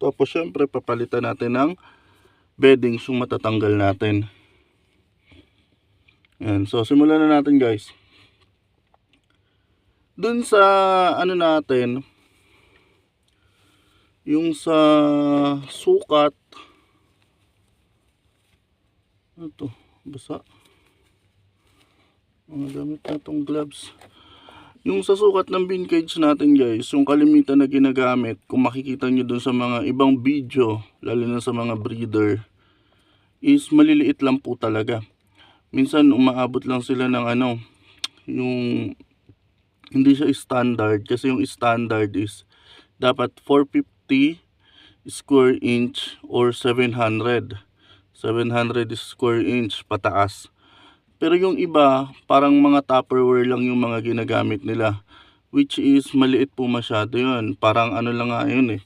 Tapos syempre papalitan natin ng beddings yung matatanggal natin. Yan. So simulan na natin guys. Dun sa ano natin, yung sa sukat, ito, basa. Mga gamit na itong gloves. Yung sa sukat ng bin cage natin guys, yung kalimitan na ginagamit, kung makikita nyo dun sa mga ibang video, lalo na sa mga breeder, is maliliit lang po talaga. Minsan umaabot lang sila ng ano, yung hindi siya standard, kasi yung standard is dapat 450 square inch or 700 square inch pataas. Pero yung iba, parang mga Tupperware lang yung mga ginagamit nila, which is maliit po masyado yun. Parang ano lang nga yun